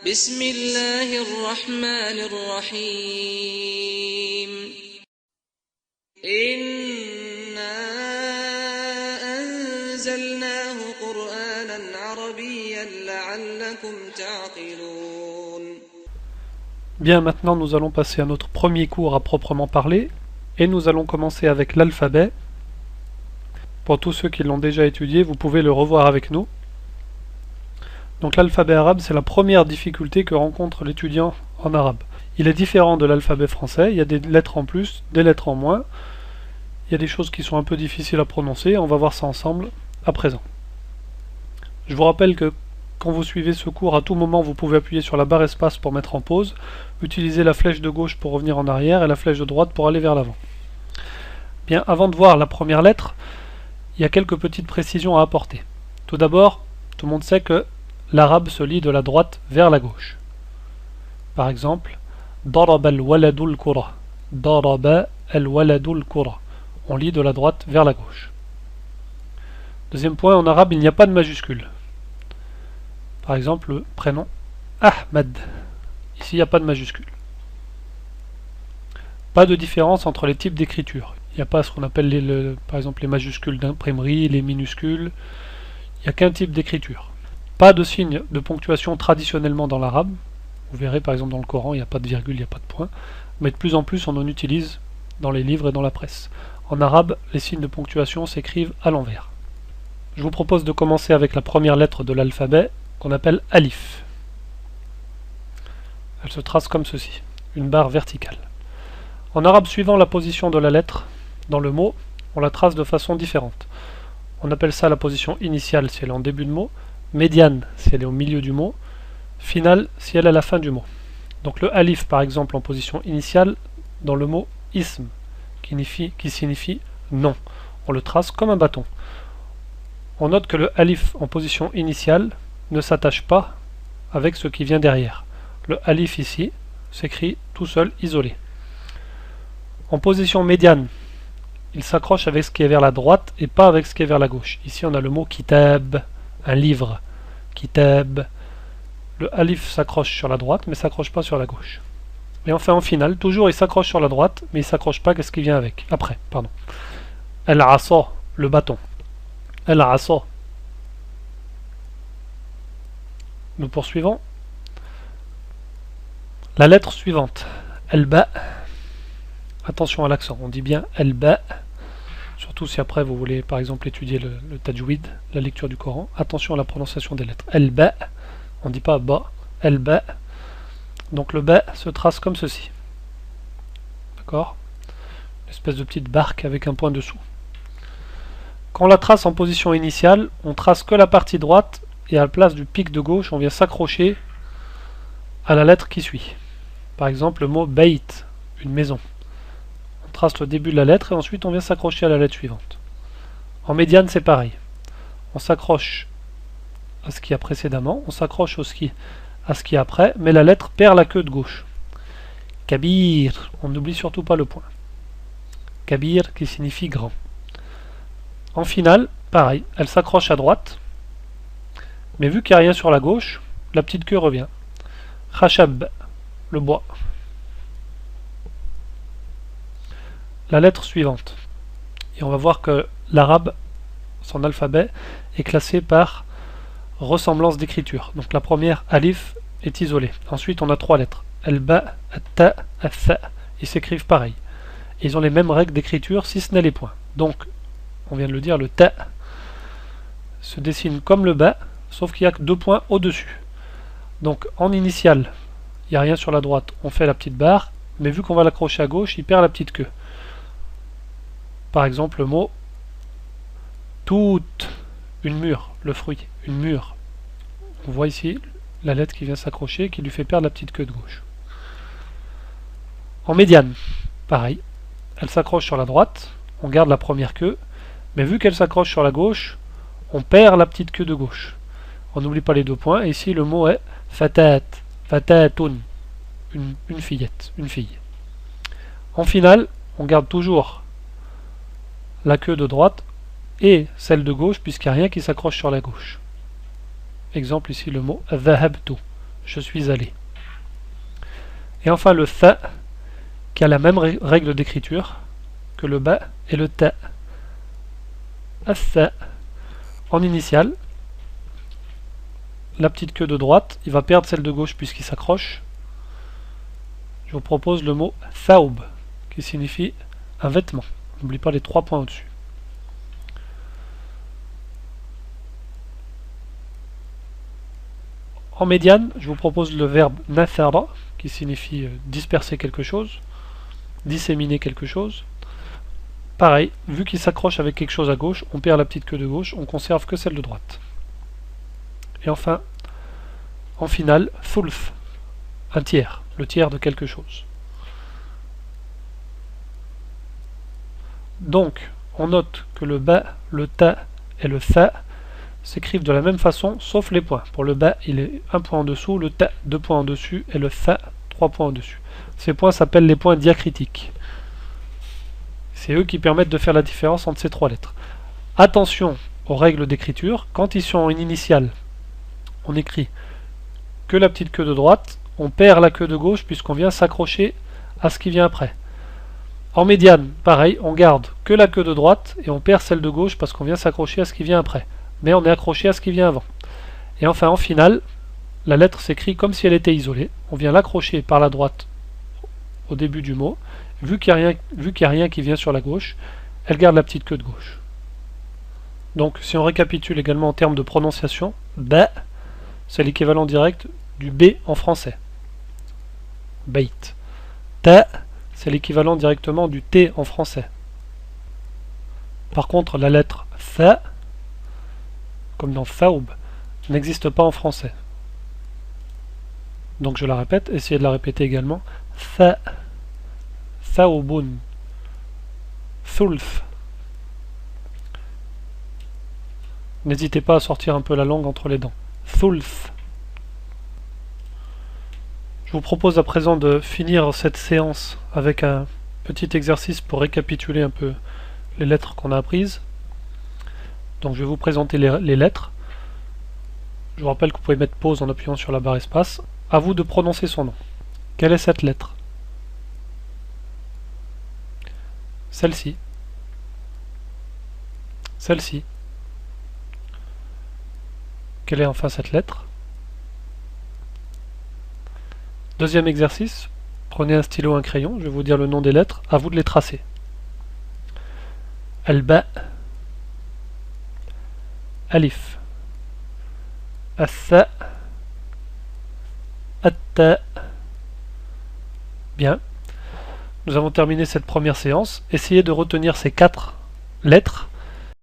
بسم الله الرحمن الرحيم إنا أنزلناه قرآنا عربيا لعلكم تعقلون. Bien, maintenant nous allons passer à notre premier cours à proprement parler, et nous allons commencer avec l'alphabet. Pour tous ceux qui l'ont déjà étudié, vous pouvez le revoir avec nous. Donc l'alphabet arabe, c'est la première difficulté que rencontre l'étudiant en arabe. Il est différent de l'alphabet français, il y a des lettres en plus, des lettres en moins. Il y a des choses qui sont un peu difficiles à prononcer, on va voir ça ensemble à présent. Je vous rappelle que quand vous suivez ce cours, à tout moment vous pouvez appuyer sur la barre espace pour mettre en pause, utiliser la flèche de gauche pour revenir en arrière et la flèche de droite pour aller vers l'avant. Bien, avant de voir la première lettre, il y a quelques petites précisions à apporter. Tout d'abord, tout le monde sait que l'arabe se lit de la droite vers la gauche. Par exemple, Daraba al-waladu al-kura. Daraba al-waladu al-kura. On lit de la droite vers la gauche. Deuxième point, en arabe, il n'y a pas de majuscule. Par exemple, le prénom Ahmed. Ici, il n'y a pas de majuscule. Pas de différence entre les types d'écriture. Il n'y a pas ce qu'on appelle par exemple les majuscules d'imprimerie, les minuscules. Il n'y a qu'un type d'écriture. Pas de signe de ponctuation traditionnellement dans l'arabe. Vous verrez par exemple dans le Coran, il n'y a pas de virgule, il n'y a pas de point. Mais de plus en plus, on en utilise dans les livres et dans la presse. En arabe, les signes de ponctuation s'écrivent à l'envers. Je vous propose de commencer avec la première lettre de l'alphabet, qu'on appelle alif. Elle se trace comme ceci, une barre verticale. En arabe, suivant la position de la lettre dans le mot, on la trace de façon différente. On appelle ça la position initiale si elle est en début de mot, médiane si elle est au milieu du mot, finale si elle est à la fin du mot. Donc le alif par exemple en position initiale dans le mot ism qui signifie nom. On le trace comme un bâton. On note que le alif en position initiale ne s'attache pas avec ce qui vient derrière. Le alif ici s'écrit tout seul, isolé. En position médiane, il s'accroche avec ce qui est vers la droite et pas avec ce qui est vers la gauche. Ici on a le mot kitab, un livre. Kitab. Le alif s'accroche sur la droite mais s'accroche pas sur la gauche. Et enfin en finale, toujours il s'accroche sur la droite mais il s'accroche pas à ce qui vient avec. Après, pardon. Al-asa, le bâton. Al-asa. Nous poursuivons. La lettre suivante. Al-ba. Attention à l'accent, on dit bien Al-ba. Surtout si après vous voulez par exemple étudier le tajwid, la lecture du Coran. Attention à la prononciation des lettres. Al-ba. On ne dit pas ba. Al-ba. Donc le ba se trace comme ceci. D'accord? Une espèce de petite barque avec un point dessous. Quand on la trace en position initiale, on trace que la partie droite et à la place du pic de gauche, on vient s'accrocher à la lettre qui suit. Par exemple, le mot bait, une maison. On trace le début de la lettre et ensuite on vient s'accrocher à la lettre suivante. En médiane, c'est pareil. On s'accroche à ce qu'il y a précédemment, on s'accroche à ce qu'il y a après, mais la lettre perd la queue de gauche. Kabir, on n'oublie surtout pas le point. Kabir qui signifie grand. En finale, pareil, elle s'accroche à droite, mais vu qu'il n'y a rien sur la gauche, la petite queue revient. Khashab, le bois. La lettre suivante. Et on va voir que l'arabe, son alphabet, est classé par ressemblance d'écriture. Donc la première, alif, est isolée. Ensuite, on a trois lettres. Al-ba, at-ta, al-tha. Ils s'écrivent pareil. Ils ont les mêmes règles d'écriture, si ce n'est les points. Donc, on vient de le dire, le ta se dessine comme le ba, sauf qu'il n'y a que deux points au-dessus. Donc, en initiale, il n'y a rien sur la droite, on fait la petite barre, mais vu qu'on va l'accrocher à gauche, il perd la petite queue. Par exemple, le mot tout, une mûre, le fruit, une mûre. On voit ici la lettre qui vient s'accrocher, qui lui fait perdre la petite queue de gauche. En médiane, pareil, elle s'accroche sur la droite, on garde la première queue, mais vu qu'elle s'accroche sur la gauche, on perd la petite queue de gauche. On n'oublie pas les deux points, et ici le mot est fatat, fatatun, une fillette, une fille. En finale, on garde toujours la queue de droite et celle de gauche, puisqu'il n'y a rien qui s'accroche sur la gauche. Exemple ici le mot dhahabtu, je suis allé. Et enfin le tha, qui a la même règle d'écriture que le ba et le ta. As-tha, en initial, la petite queue de droite, il va perdre celle de gauche puisqu'il s'accroche. Je vous propose le mot thawb, qui signifie un vêtement. N'oublie pas les 3 points au-dessus. En médiane, je vous propose le verbe nathara, qui signifie disperser quelque chose, disséminer quelque chose. Pareil, vu qu'il s'accroche avec quelque chose à gauche, on perd la petite queue de gauche, on conserve que celle de droite. Et enfin, en finale, thulth, un tiers, le tiers de quelque chose. Donc, on note que le ba, le ta et le tha s'écrivent de la même façon, sauf les points. Pour le ba, il est 1 point en dessous, le ta 2 points en dessus, et le tha 3 points en dessus. Ces points s'appellent les points diacritiques. C'est eux qui permettent de faire la différence entre ces 3 lettres. Attention aux règles d'écriture. Quand ils sont en initiale, on écrit que la petite queue de droite, on perd la queue de gauche puisqu'on vient s'accrocher à ce qui vient après. En médiane, pareil, on garde que la queue de droite et on perd celle de gauche parce qu'on vient s'accrocher à ce qui vient après. Mais on est accroché à ce qui vient avant. Et enfin, en finale, la lettre s'écrit comme si elle était isolée. On vient l'accrocher par la droite au début du mot. Vu qu'il n'y a rien qui vient sur la gauche, elle garde la petite queue de gauche. Donc, si on récapitule également en termes de prononciation, ba, c'est l'équivalent direct du B en français. Bait. Ta, c'est l'équivalent directement du T en français. Par contre, la lettre tha, comme dans thawb, n'existe pas en français. Donc je la répète, essayez de la répéter également. Tha, thawbun, thulth. N'hésitez pas à sortir un peu la langue entre les dents. Thulth. Je vous propose à présent de finir cette séance avec un petit exercice pour récapituler un peu les lettres qu'on a apprises. Donc je vais vous présenter les lettres. Je vous rappelle que vous pouvez mettre pause en appuyant sur la barre espace. À vous de prononcer son nom. Quelle est cette lettre? Celle-ci. Celle-ci. Quelle est enfin cette lettre? Deuxième exercice, prenez un stylo, un crayon, je vais vous dire le nom des lettres, à vous de les tracer. Al-ba, alif, as-sa, at-ta. Bien, nous avons terminé cette première séance. Essayez de retenir ces 4 lettres